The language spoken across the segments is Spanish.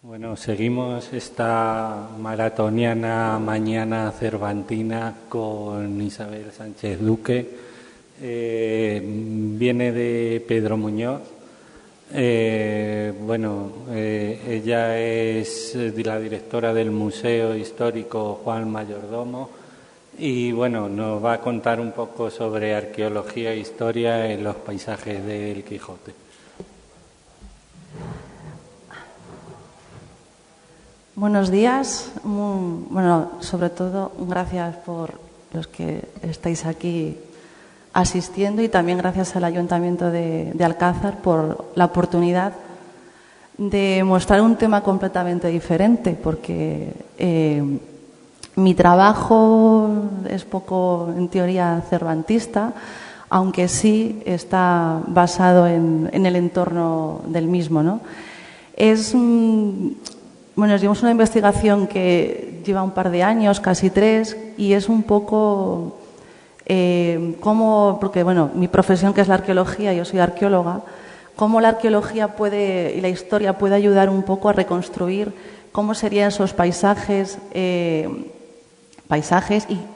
Bueno, seguimos esta maratoniana mañana cervantina con Isabel Sánchez Duque. Viene de Pedro Muñoz. Ella es la directora del Museo Histórico Juan Mayordomo y nos va a contar un poco sobre arqueología e historia en los paisajes del Quijote. Buenos días. Sobre todo, gracias por los que estáis aquí asistiendo y también gracias al Ayuntamiento de Alcázar por la oportunidad de mostrar un tema completamente diferente, porque mi trabajo es poco, en teoría, cervantista, aunque sí está basado en el entorno del mismo, ¿no? Llevamos una investigación que lleva un par de años, casi 3, y es un poco porque mi profesión, que es la arqueología, yo soy arqueóloga, cómo la arqueología y la historia puede ayudar un poco a reconstruir cómo serían esos paisajes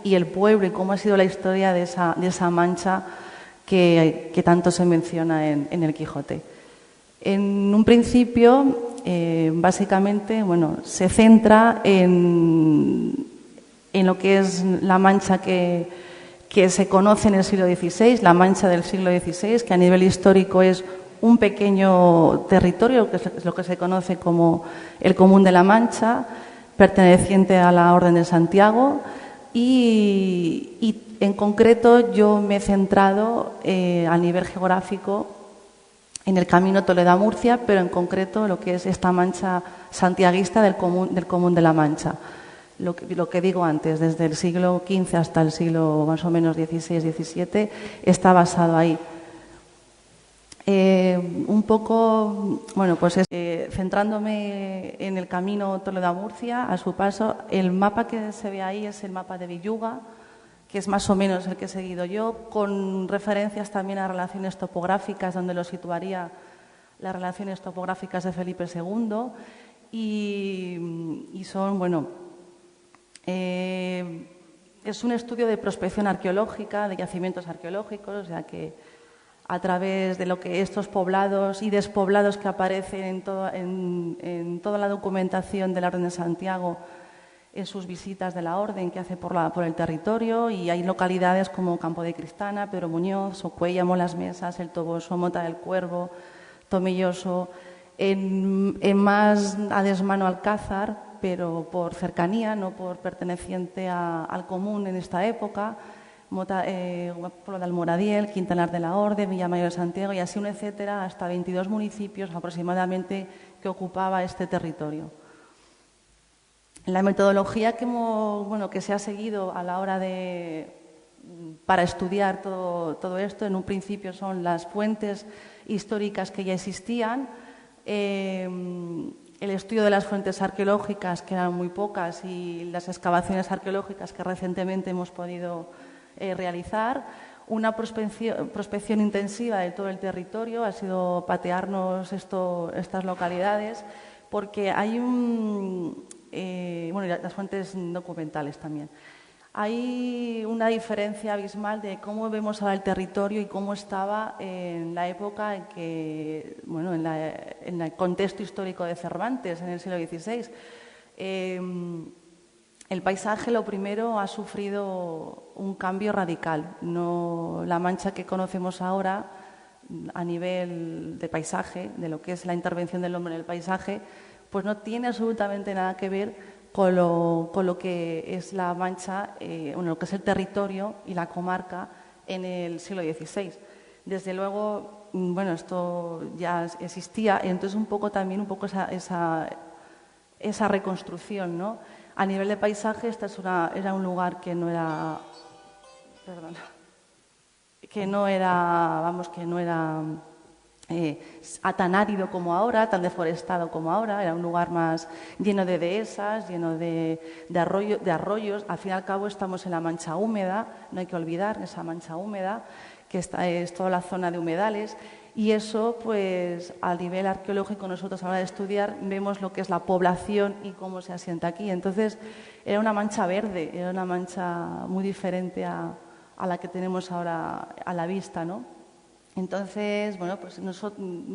y el pueblo, y cómo ha sido la historia de esa mancha que tanto se menciona en el Quijote. En un principio, básicamente, se centra en lo que es la mancha que se conoce en el siglo XVI, la mancha del siglo XVI, que a nivel histórico es un pequeño territorio, que es lo que se conoce como el Común de la Mancha, perteneciente a la Orden de Santiago, y en concreto yo me he centrado a nivel geográfico en el camino Toledo-Murcia, pero en concreto lo que es esta mancha santiaguista del Común de la Mancha. Lo que digo antes, desde el siglo XV hasta el siglo más o menos XVI-XVII, está basado ahí. Centrándome en el camino Toledo-Murcia, a su paso, el mapa que se ve ahí es el mapa de Villuga, que es más o menos el que he seguido yo, con referencias también a relaciones topográficas, donde lo situaría las relaciones topográficas de Felipe II, y son, es un estudio de prospección arqueológica, de yacimientos arqueológicos, o sea que a través de lo que estos poblados y despoblados que aparecen en toda la documentación de la Orden de Santiago, en sus visitas de la Orden que hace por el territorio, y hay localidades como Campo de Cristana, Pedro Muñoz, Socuéllamo, Las Mesas, El Toboso, Mota del Cuervo, Tomelloso, en más a desmano Alcázar, pero por cercanía, no por perteneciente al común en esta época, Pueblo de Almoradiel, Quintanar de la Orden, Villamayor de Santiago y así un etcétera, hasta 22 municipios aproximadamente que ocupaba este territorio. La metodología que se ha seguido a la hora para estudiar todo esto, en un principio son las fuentes históricas que ya existían, el estudio de las fuentes arqueológicas, que eran muy pocas, y las excavaciones arqueológicas que recientemente hemos podido realizar, una prospección intensiva de todo el territorio, ha sido patearnos estas localidades, porque hay y las fuentes documentales también. Hay una diferencia abismal de cómo vemos ahora el territorio y cómo estaba en la época en que, en el contexto histórico de Cervantes, en el siglo XVI. El paisaje, lo primero, ha sufrido un cambio radical. La mancha que conocemos ahora a nivel de paisaje, de lo que es la intervención del hombre en el paisaje, pues no tiene absolutamente nada que ver con lo que es la mancha, lo que es el territorio y la comarca en el siglo XVI. Desde luego, esto ya existía, y entonces un poco esa reconstrucción, ¿no? A nivel de paisaje, era un lugar que no era tan árido como ahora, tan deforestado como ahora, era un lugar más lleno de dehesas, lleno de arroyos. Al fin y al cabo estamos en la mancha húmeda, no hay que olvidar esa mancha húmeda, que es toda la zona de humedales, Y eso, pues, a nivel arqueológico, nosotros a la hora de estudiar vemos lo que es la población y cómo se asienta aquí. Entonces, era una mancha verde, era una mancha muy diferente a la que tenemos ahora a la vista, ¿no? Entonces, bueno, pues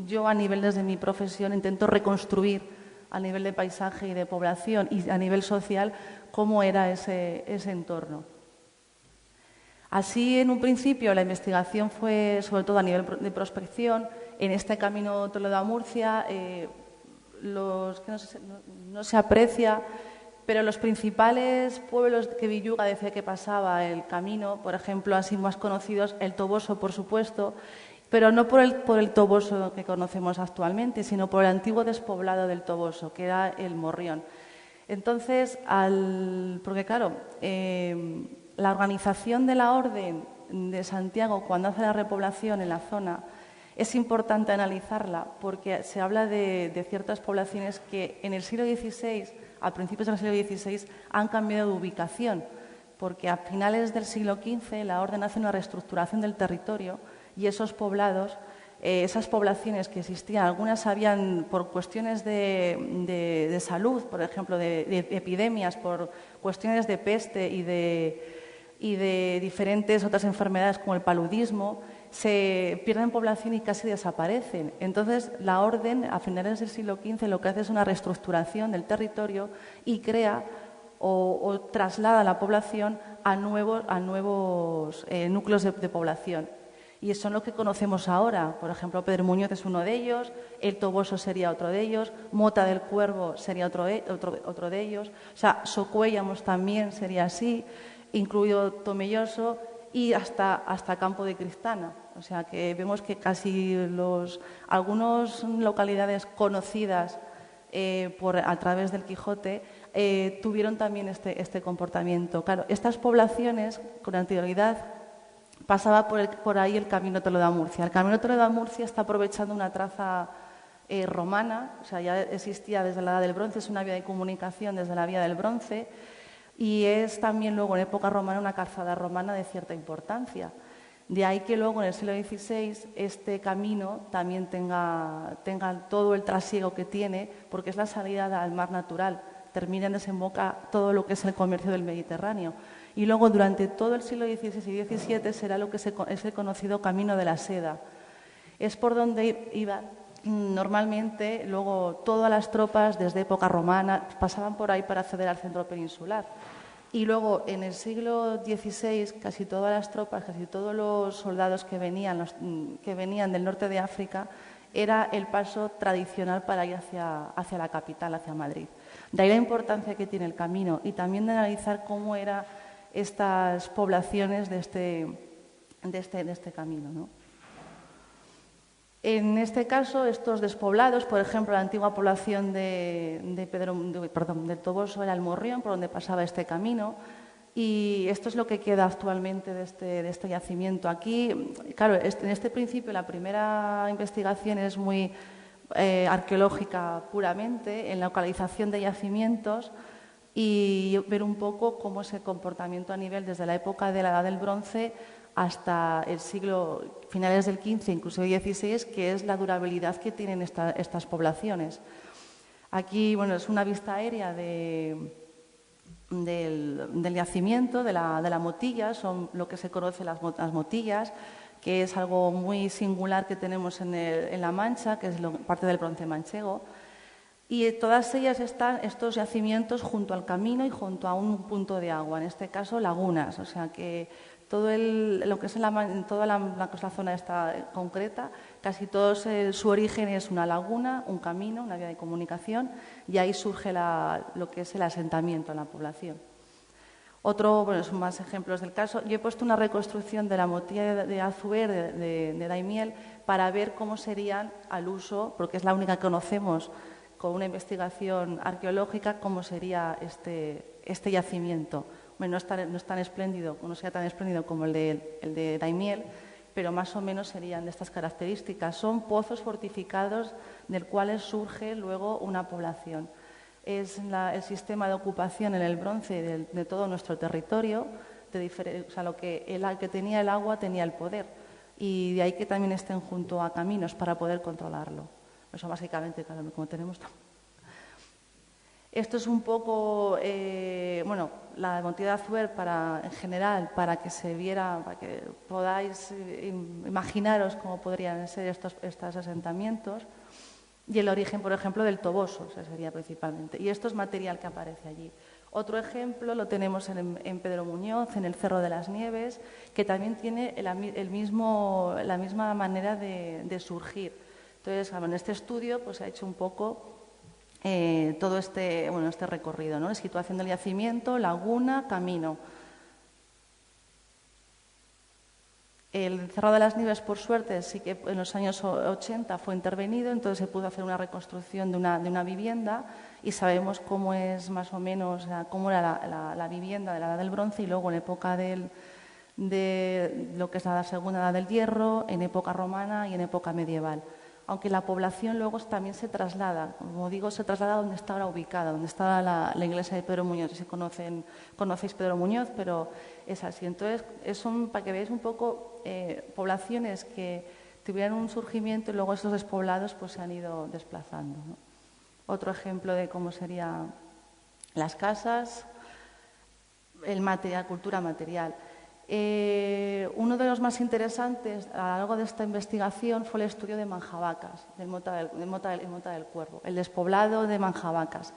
yo a nivel desde mi profesión intento reconstruir a nivel de paisaje y de población y a nivel social cómo era ese entorno. Así, en un principio, la investigación fue sobre todo a nivel de prospección. En este camino Toledo a Murcia, no se aprecia, pero los principales pueblos que Villuga decía que pasaba el camino, por ejemplo, así más conocidos, el Toboso, por supuesto, pero no por el Toboso que conocemos actualmente, sino por el antiguo despoblado del Toboso, que era el Morrión. Entonces, porque claro, la organización de la Orden de Santiago cuando hace la repoblación en la zona es importante analizarla porque se habla de ciertas poblaciones que en el siglo XVI, a principios del siglo XVI, han cambiado de ubicación, porque a finales del siglo XV la Orden hace una reestructuración del territorio y esos poblados, esas poblaciones que existían, algunas habían por cuestiones de salud, por ejemplo, de epidemias, por cuestiones de peste y de diferentes otras enfermedades como el paludismo, se pierden población y casi desaparecen. Entonces, la Orden, a finales del siglo XV, lo que hace es una reestructuración del territorio y crea o traslada la población a nuevos núcleos de población. Y son los que conocemos ahora. Por ejemplo, Pedro Muñoz es uno de ellos, el Toboso sería otro de ellos, Mota del Cuervo sería otro de ellos, o sea, Socuéllamos también sería así, incluido Tomelloso y hasta Campo de Cristana. O sea, que vemos que casi algunas localidades conocidas a través del Quijote tuvieron también este comportamiento. Claro, estas poblaciones con anterioridad pasaba por ahí el Camino Toledo a Murcia. El Camino Toledo a Murcia está aprovechando una traza romana, o sea, ya existía desde la Edad del Bronce, es una vía de comunicación desde la Vía del Bronce y es también luego en época romana una calzada romana de cierta importancia. De ahí que luego en el siglo XVI este camino también tenga todo el trasiego que tiene, porque es la salida al mar natural, termina en desemboca todo lo que es el comercio del Mediterráneo. Y luego durante todo el siglo XVI y XVII será lo que es el conocido Camino de la Seda. Es por donde iban normalmente luego todas las tropas desde época romana, pasaban por ahí para acceder al centro peninsular. Y luego en el siglo XVI casi todas las tropas, casi todos los soldados que venían del norte de África, era el paso tradicional para ir hacia la capital, hacia Madrid. De ahí la importancia que tiene el camino y también de analizar cómo eran estas poblaciones de este camino, ¿no? En este caso, estos despoblados, por ejemplo, la antigua población del Toboso era el Morrión, por donde pasaba este camino, y esto es lo que queda actualmente de este yacimiento. Aquí, claro, en este principio la primera investigación es muy arqueológica puramente, en la localización de yacimientos y ver un poco cómo es el comportamiento a nivel desde la época de la Edad del Bronce hasta el siglo, finales del XV, incluso el XVI, que es la durabilidad que tienen estas poblaciones. Aquí, bueno, es una vista aérea del yacimiento, de la motilla, son lo que se conoce las motillas, que es algo muy singular que tenemos en La Mancha, que es parte del bronce manchego. Y todas ellas están, estos yacimientos, junto al camino y junto a un punto de agua, en este caso lagunas, o sea que todo lo que es toda la zona esta concreta, casi todo su origen es una laguna, un camino, una vía de comunicación, y ahí surge lo que es el asentamiento en la población. Son más ejemplos del caso. Yo he puesto una reconstrucción de la motilla de Azuer, de Daimiel, para ver cómo serían al uso, porque es la única que conocemos con una investigación arqueológica, cómo sería este yacimiento. No es tan espléndido, no sería tan espléndido como el de Daimiel, pero más o menos serían de estas características. Son pozos fortificados del cual surge luego una población. Es el sistema de ocupación en el bronce de todo nuestro territorio, el que tenía el agua tenía el poder. y de ahí que también estén junto a caminos para poder controlarlo. Eso básicamente, claro, como tenemos... Esto es un poco, bueno, la motivo de Azuer en general, para que se viera, para que podáis imaginaros cómo podrían ser estos asentamientos, y el origen, por ejemplo, del Toboso, ese sería principalmente. Y esto es material que aparece allí. Otro ejemplo lo tenemos en Pedro Muñoz, en el Cerro de las Nieves, que también tiene la misma manera de surgir. Entonces, en este estudio pues, se ha hecho un poco todo este recorrido, ¿no? Situación del yacimiento, laguna, camino. El Cerro de las Nieves, por suerte, sí que en los años 80 fue intervenido, entonces se pudo hacer una reconstrucción de una vivienda y sabemos cómo es más o menos, cómo era la vivienda de la Edad del Bronce y luego en época de lo que es la Segunda Edad del Hierro, en época romana y en época medieval. Aunque la población luego también se traslada, como digo, se traslada donde está ahora ubicada, donde está la iglesia de Pedro Muñoz. Si conocéis Pedro Muñoz, pero es así. Entonces, son, para que veáis un poco, poblaciones que tuvieran un surgimiento y luego esos despoblados pues, se han ido desplazando, ¿no? Otro ejemplo de cómo serían las casas, cultura material. Uno de los más interesantes a lo largo de esta investigación fue el estudio de Manjabacas, del Mota del Cuervo, el despoblado de Manjabacas.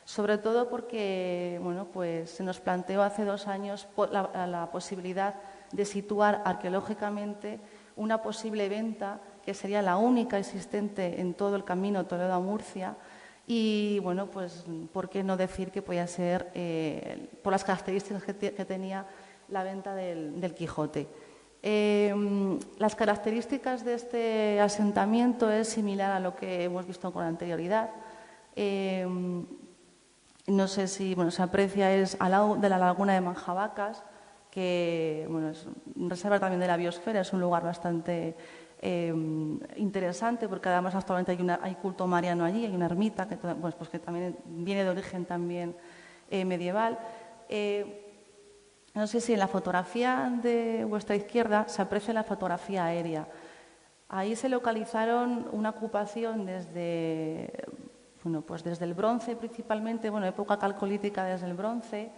Sobre todo porque bueno, pues se nos planteó hace 2 años la posibilidad de situar arqueológicamente una posible venta que sería la única existente en todo el camino Toledo a Murcia. Y bueno, pues por qué no decir que podía ser, por las características que tenía la venta del Quijote. Las características de este asentamiento es similar a lo que hemos visto con anterioridad. No sé si se aprecia, es al lado de la laguna de Manjabacas, que bueno, es reserva también de la biosfera, es un lugar bastante interesante porque además actualmente hay culto mariano allí, hay una ermita que también viene de origen también medieval. No sé si en la fotografía de vuestra izquierda se aprecia la fotografía aérea. Ahí se localizaron una ocupación desde el bronce principalmente, época calcolítica desde el bronce,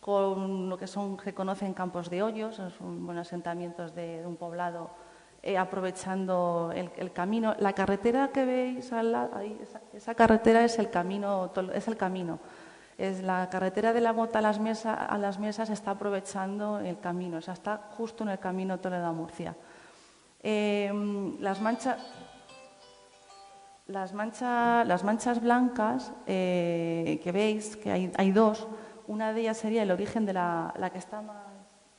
con lo que se conocen campos de hoyos, son asentamientos de un poblado aprovechando el camino. La carretera que veis al lado, ahí, esa carretera es el camino. Es la carretera de la Mota a las Mesas está aprovechando el camino, está justo en el camino Toledo a Murcia. Las manchas blancas que veis, que hay 2, una de ellas sería el origen de la que está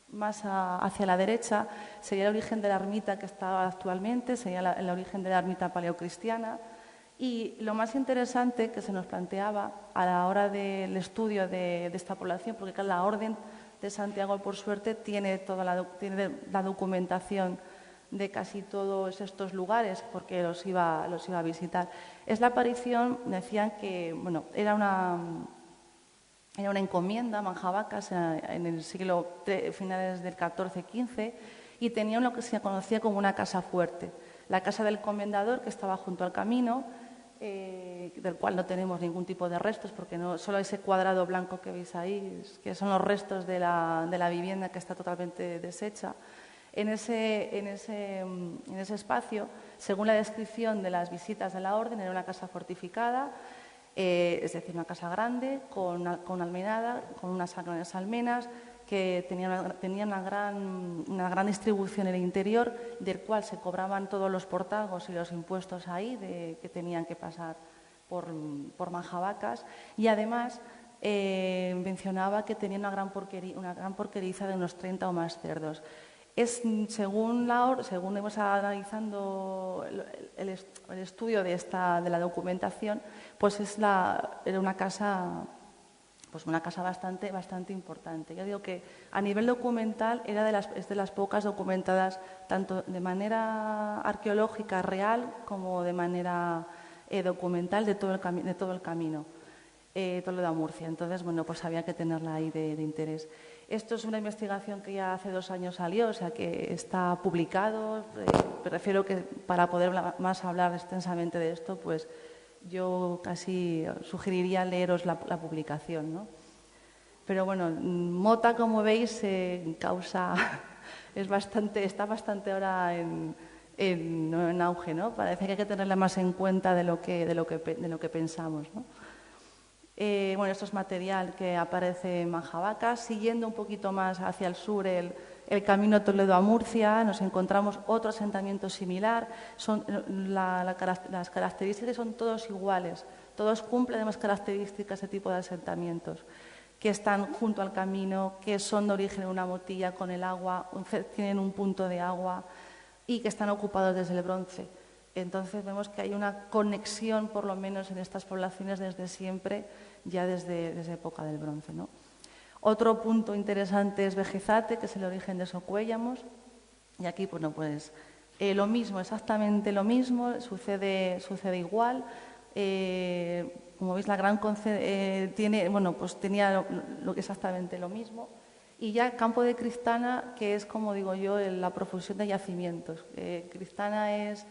más hacia la derecha, sería el origen de la ermita que está actualmente, sería el origen de la ermita paleocristiana. Y lo más interesante que se nos planteaba a la hora del estudio de esta población, porque la Orden de Santiago, por suerte, tiene la documentación de casi todos estos lugares, porque los iba a visitar, es la aparición, decían que era una encomienda, Manjabacas, en el siglo finales del XIV-XV, y tenían lo que se conocía como una casa fuerte, la casa del comendador, que estaba junto al camino, del cual no tenemos ningún tipo de restos, porque solo ese cuadrado blanco que veis ahí, que son los restos de la vivienda que está totalmente deshecha. En ese espacio, según la descripción de las visitas de la Orden, era una casa fortificada, es decir, una casa grande, con almenada, con unas grandes almenas, que tenían una gran distribución en el interior, del cual se cobraban todos los portagos y los impuestos ahí que tenían que pasar por Manjabacas. Y además mencionaba que tenía una gran porqueriza de unos 30 o más cerdos. Según hemos analizando el estudio de la documentación, pues era una casa bastante importante. Yo digo que a nivel documental es de las pocas documentadas tanto de manera arqueológica real como de manera documental de todo el camino. Toledo a Murcia. Entonces, bueno, pues había que tenerla ahí de interés. Esto es una investigación que ya hace 2 años salió, o sea que está publicado. Prefiero que para poder más hablar extensamente de esto, pues yo casi sugeriría leeros la publicación, ¿no? Pero bueno, Mota, como veis, está bastante ahora en auge, ¿no? Parece que hay que tenerla más en cuenta de lo que pensamos, ¿no? Bueno, esto es material que aparece en Majavaca. Siguiendo un poquito más hacia el sur el camino Toledo a Murcia, nos encontramos otro asentamiento similar. Las características son todos iguales, todos cumplen las características de tipo de asentamientos, que están junto al camino, que son de origen una motilla con el agua, tienen un punto de agua y que están ocupados desde el bronce. Entonces vemos que hay una conexión, por lo menos en estas poblaciones, desde siempre, ya desde época del bronce, ¿no? Otro punto interesante es Vejezate, que es el origen de Socuéllamos. Y aquí, bueno, pues lo mismo, exactamente lo mismo, sucede igual. Como veis, la gran tenía exactamente lo mismo. Y ya Campo de Cristana, que es, como digo yo, la profusión de yacimientos. Cristana es,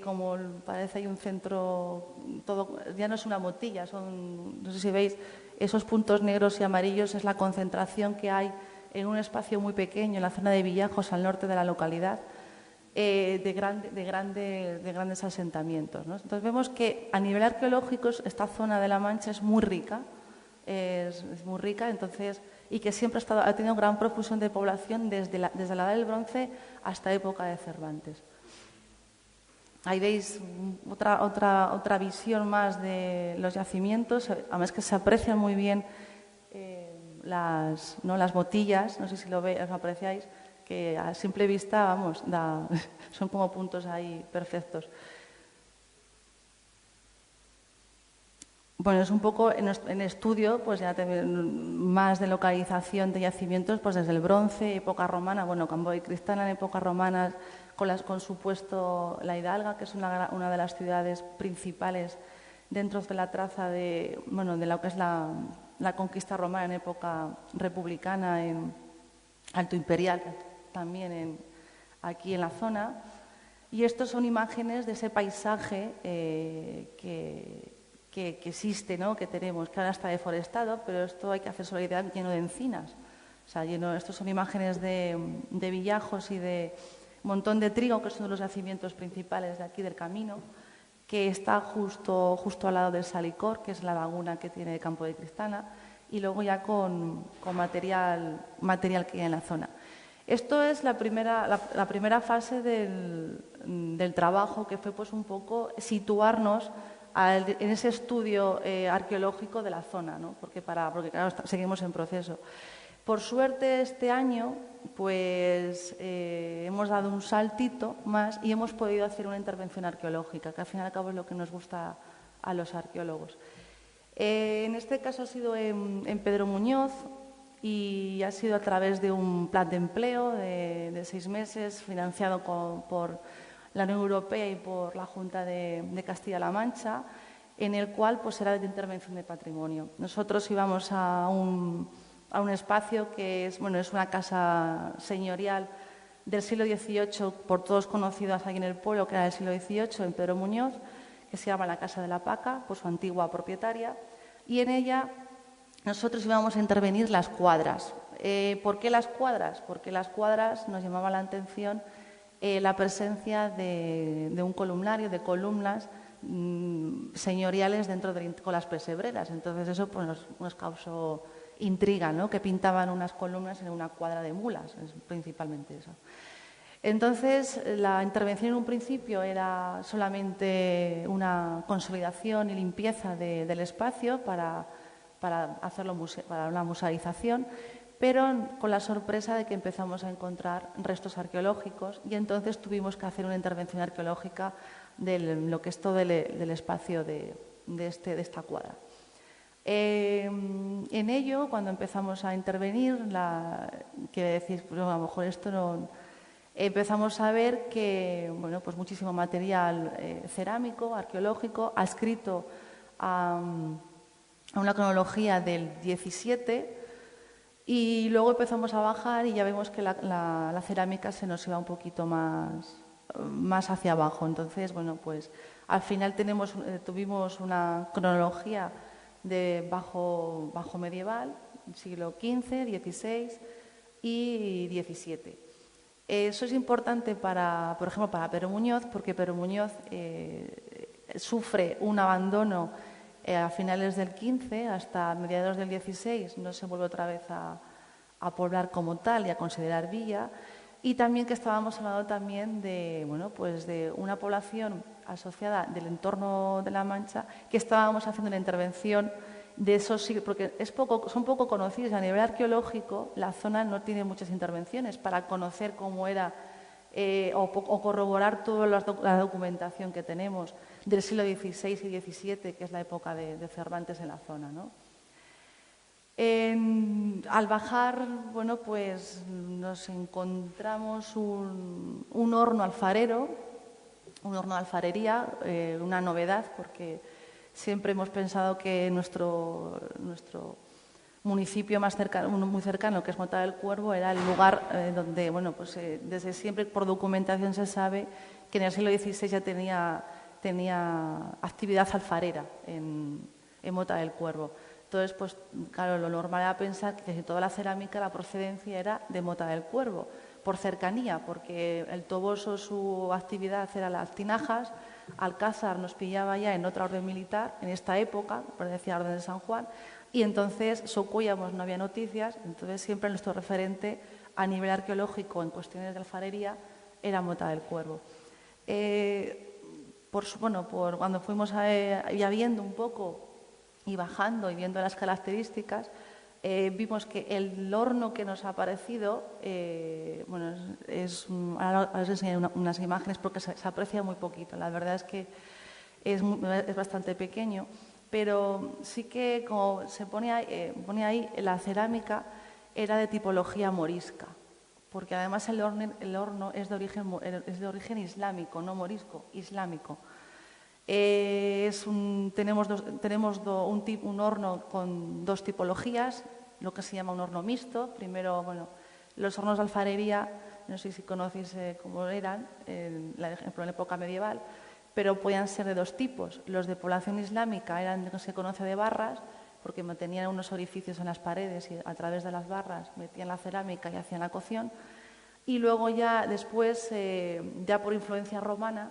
como parece, hay un centro, ya no es una motilla, no sé si veis, esos puntos negros y amarillos es la concentración que hay en un espacio muy pequeño, en la zona de Villajos, al norte de la localidad, de grandes asentamientos, ¿no? Entonces vemos que a nivel arqueológico esta zona de La Mancha es muy rica, es muy rica, entonces, y que siempre ha tenido gran profusión de población desde la edad del bronce hasta época de Cervantes. Ahí veis otra visión más de los yacimientos, además que se aprecian muy bien las botillas, no sé si lo apreciáis, que a simple vista, vamos, son como puntos ahí perfectos. Bueno, es un poco en estudio, pues ya más de localización de yacimientos, pues desde el bronce, época romana, bueno, Campo de Cristana en época romana, con su puesto La Hidalga, que es una de las ciudades principales dentro de la traza de lo que es la conquista romana en época republicana, en Alto Imperial, también aquí en la zona. Y estos son imágenes de ese paisaje que existe, ¿no? Que tenemos, que ahora está deforestado, pero esto hay que hacer la idea lleno de encinas. O sea, estos son imágenes de Villajos y de un montón de trigo, que son los yacimientos principales de aquí del camino, que está justo al lado del Salicor, que es la laguna que tiene Campo de Cristana, y luego ya con material que hay en la zona. Esto es la primera fase del trabajo, que fue pues un poco situarnos en ese estudio arqueológico de la zona, ¿no? Porque claro, seguimos en proceso. Por suerte, este año pues hemos dado un saltito más y hemos podido hacer una intervención arqueológica, que al fin y al cabo es lo que nos gusta a los arqueólogos. En este caso ha sido en Pedro Muñoz y ha sido a través de un plan de empleo de 6 meses financiado por la Unión Europea y por la Junta de Castilla-La Mancha, en el cual pues era de intervención de patrimonio. Nosotros íbamos a un espacio que es una casa señorial del siglo XVIII, por todos conocidos aquí en el pueblo, que era del siglo XVIII, en Pedro Muñoz, que se llama la Casa de la Paca, por su antigua propietaria, y en ella nosotros íbamos a intervenir las cuadras. ¿Por qué las cuadras? Porque las cuadras nos llamaba la atención la presencia de un columnario, de columnas señoriales con las pesebreras. Entonces eso pues, nos causó intriga, ¿no? Que pintaban unas columnas en una cuadra de mulas, es principalmente eso. Entonces, la intervención en un principio era solamente una consolidación y limpieza del espacio para hacerlo para una musealización, pero con la sorpresa de que empezamos a encontrar restos arqueológicos y entonces tuvimos que hacer una intervención arqueológica de lo que es todo el espacio de esta cuadra. En ello, cuando empezamos a intervenir, quiere decir, pues, a lo mejor esto no... Empezamos a ver que pues muchísimo material cerámico, arqueológico, adscrito a una cronología del 17 y luego empezamos a bajar y ya vemos que la cerámica se nos iba un poquito más hacia abajo. Entonces, bueno, pues al final tuvimos una cronología de bajo medieval, siglo XV, XVI y XVII. Eso es importante por ejemplo, para Pedro Muñoz, porque Pedro Muñoz sufre un abandono a finales del XV hasta mediados del XVI, no se vuelve otra vez a poblar como tal y a considerar villa. Y también que estábamos hablando también de, bueno, pues de una población asociada del entorno de La Mancha, que estábamos haciendo una intervención de esos siglos, porque son poco conocidos. A nivel arqueológico, la zona no tiene muchas intervenciones para conocer cómo era o corroborar toda la documentación que tenemos del siglo XVI y XVII, que es la época de Cervantes en la zona, ¿no? Al bajar, bueno, pues nos encontramos un horno alfarero, un horno de alfarería, una novedad, porque siempre hemos pensado que nuestro municipio más cercano, muy cercano, que es Mota del Cuervo, era el lugar donde, bueno, pues desde siempre por documentación se sabe que en el siglo XVI ya tenía actividad alfarera en Mota del Cuervo. Entonces, pues claro, lo normal era pensar que toda la cerámica, la procedencia era de Mota del Cuervo, por cercanía, porque el Toboso, su actividad era las tinajas, Alcázar nos pillaba ya en otra orden militar, en esta época, pertenecía a la Orden de San Juan, y entonces Socuéllamos no había noticias, entonces siempre nuestro referente a nivel arqueológico en cuestiones de alfarería era Mota del Cuervo. Cuando fuimos ya viendo un poco y bajando y viendo las características, vimos que el horno que nos ha aparecido, ahora os enseñaré unas imágenes porque se aprecia muy poquito. La verdad es que es bastante pequeño, pero sí que, como se pone ahí, la cerámica era de tipología morisca, porque además el horno es de origen islámico, no morisco, islámico. Tenemos un horno con dos tipologías, lo que se llama un horno mixto. Primero, bueno, los hornos de alfarería, no sé si conocéis cómo eran en la época medieval, pero podían ser de dos tipos. Los de población islámica eran lo que se conoce de barras, porque tenían unos orificios en las paredes y a través de las barras metían la cerámica y hacían la cocción. Y luego ya después, ya por influencia romana,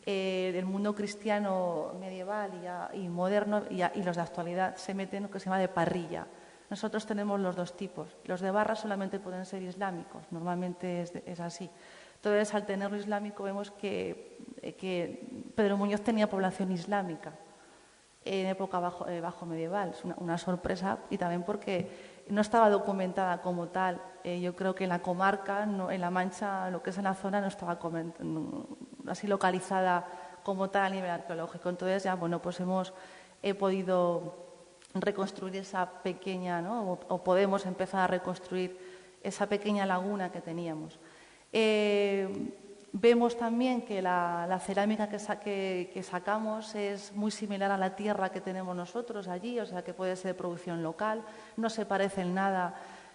el mundo cristiano medieval y moderno y los de actualidad se meten en lo que se llama de parrilla. Nosotros tenemos los dos tipos. Los de barra solamente pueden ser islámicos, normalmente es así. Entonces, al tenerlo islámico, vemos que Pedro Muñoz tenía población islámica en época bajo medieval. Es una sorpresa, y también porque no estaba documentada como tal. Yo creo que en la comarca, en La Mancha, lo que es en la zona, no estaba así localizada como tal a nivel arqueológico. Entonces ya, bueno, pues he podido reconstruir esa pequeña, ¿no? o podemos empezar a reconstruir esa pequeña laguna que teníamos. Vemos también que la cerámica que sacamos es muy similar a la tierra que tenemos nosotros allí, o sea que puede ser de producción local, no se parece en nada.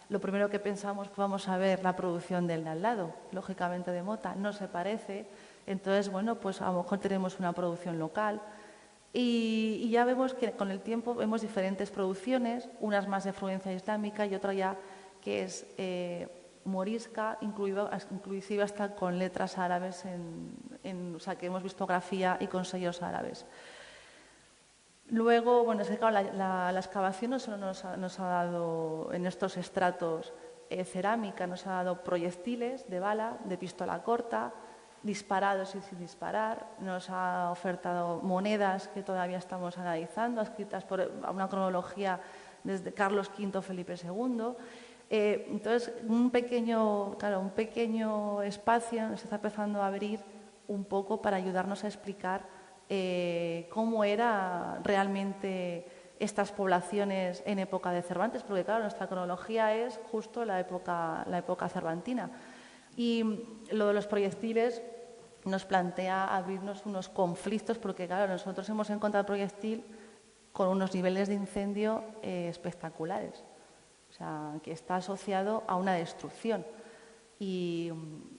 Lo primero que pensamos, pues vamos a ver la producción del de al lado, lógicamente de Mota, no se parece. Entonces, bueno, pues a lo mejor tenemos una producción local y ya vemos que con el tiempo vemos diferentes producciones, unas más de influencia islámica y otra ya que es morisca, inclusive hasta con letras árabes, o sea, que hemos visto grafía y con sellos árabes. Luego, bueno, es que claro, la excavación no solo nos ha dado en estos estratos cerámica, nos ha dado proyectiles de bala, de pistola corta, disparados y sin disparar, nos ha ofertado monedas que todavía estamos analizando, escritas por una cronología desde Carlos V, Felipe II. Entonces, un pequeño espacio nos está empezando a abrir un poco para ayudarnos a explicar cómo era realmente estas poblaciones en época de Cervantes, porque claro, nuestra cronología es justo la época cervantina. Y lo de los proyectiles nos plantea abrirnos unos conflictos, porque claro, nosotros hemos encontrado el proyectil con unos niveles de incendio espectaculares, o sea, que está asociado a una destrucción. Y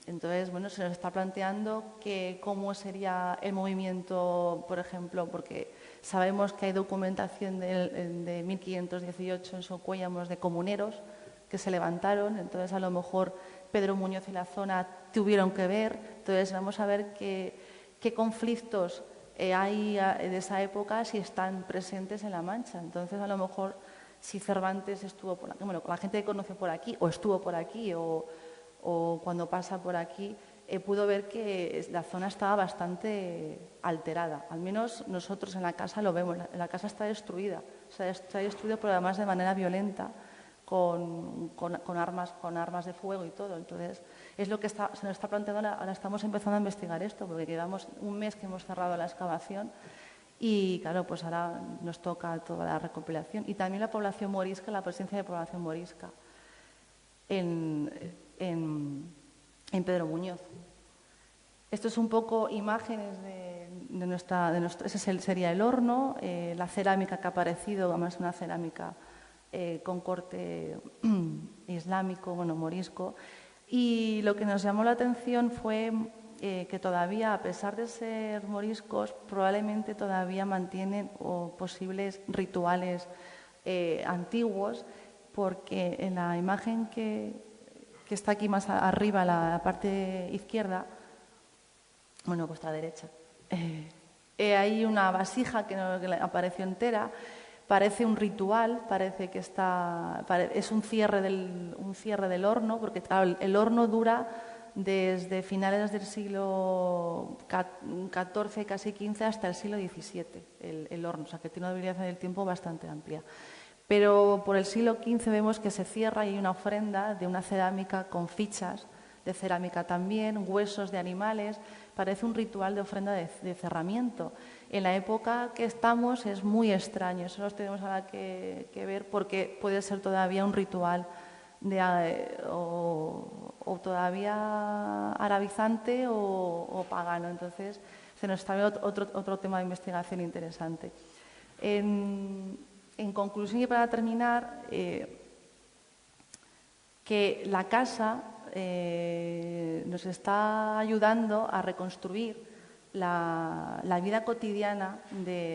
entonces, bueno, se nos está planteando que cómo sería el movimiento, por ejemplo, porque sabemos que hay documentación de 1518 en Socuéllamos de comuneros que se levantaron, entonces a lo mejor Pedro Muñoz y la zona tuvieron que ver, entonces vamos a ver qué conflictos hay de esa época si están presentes en La Mancha. Entonces a lo mejor si Cervantes estuvo por aquí, bueno, la gente que conoce por aquí o estuvo por aquí o cuando pasa por aquí, pudo ver que la zona estaba bastante alterada. Al menos nosotros en la casa lo vemos. La casa está destruida. Está destruida, pero además de manera violenta, con armas de fuego y todo. Entonces, es lo que se nos está planteando. Ahora estamos empezando a investigar esto, porque llevamos un mes que hemos cerrado la excavación y, claro, pues ahora nos toca toda la recopilación. Y también la población morisca, la presencia de población morisca en Pedro Muñoz. Esto es un poco imágenes de nuestra ese sería el horno, la cerámica que ha aparecido, además una cerámica con corte islámico, bueno, morisco. Y lo que nos llamó la atención fue que todavía, a pesar de ser moriscos, probablemente todavía mantienen posibles rituales antiguos, porque en la imagen que está aquí más arriba, la parte izquierda, bueno, vuestra derecha, hay una vasija que apareció entera, parece un ritual, parece que es un cierre del horno, porque claro, el horno dura desde finales del siglo XIV, casi XV, hasta el siglo XVII, el horno, o sea que tiene una durabilidad del tiempo bastante amplia. Pero por el siglo XV vemos que se cierra y hay una ofrenda de una cerámica con fichas de cerámica también, huesos de animales, parece un ritual de ofrenda de cerramiento. En la época que estamos es muy extraño, eso lo tenemos ahora que ver porque puede ser todavía un ritual o todavía arabizante o pagano. Entonces se nos está viendo otro tema de investigación interesante. En conclusión y para terminar, que la casa nos está ayudando a reconstruir la vida cotidiana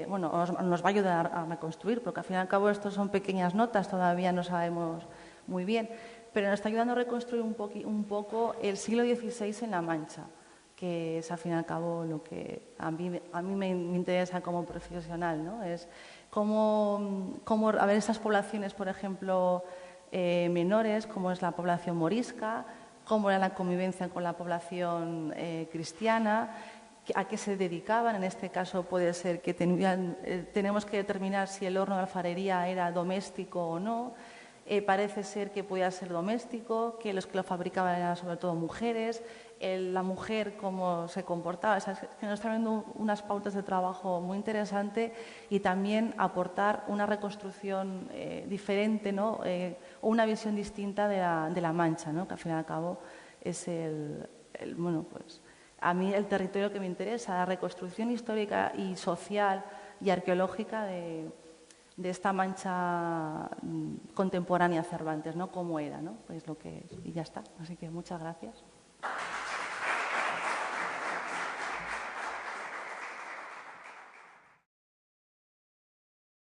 nos va a ayudar a reconstruir, porque al fin y al cabo estos son pequeñas notas, todavía no sabemos muy bien, pero nos está ayudando a reconstruir un poco el siglo XVI en La Mancha, que es al fin y al cabo lo que a mí me interesa como profesional, ¿no? Es cómo a ver esas poblaciones, por ejemplo, menores, como es la población morisca, cómo era la convivencia con la población cristiana, a qué se dedicaban. En este caso puede ser que tenemos que determinar si el horno de alfarería era doméstico o no. Parece ser que podía ser doméstico, que los que lo fabricaban eran sobre todo mujeres, la mujer cómo se comportaba. O sea, que nos está viendo unas pautas de trabajo muy interesantes y también aportar una reconstrucción diferente, ¿no? O una visión distinta de la Mancha, ¿no? Que al fin y al cabo es pues a mí el territorio que me interesa, la reconstrucción histórica y social y arqueológica de esta Mancha contemporánea Cervantes, ¿no? Cómo era, ¿no? Pues lo que es. Y ya está. Así que muchas gracias.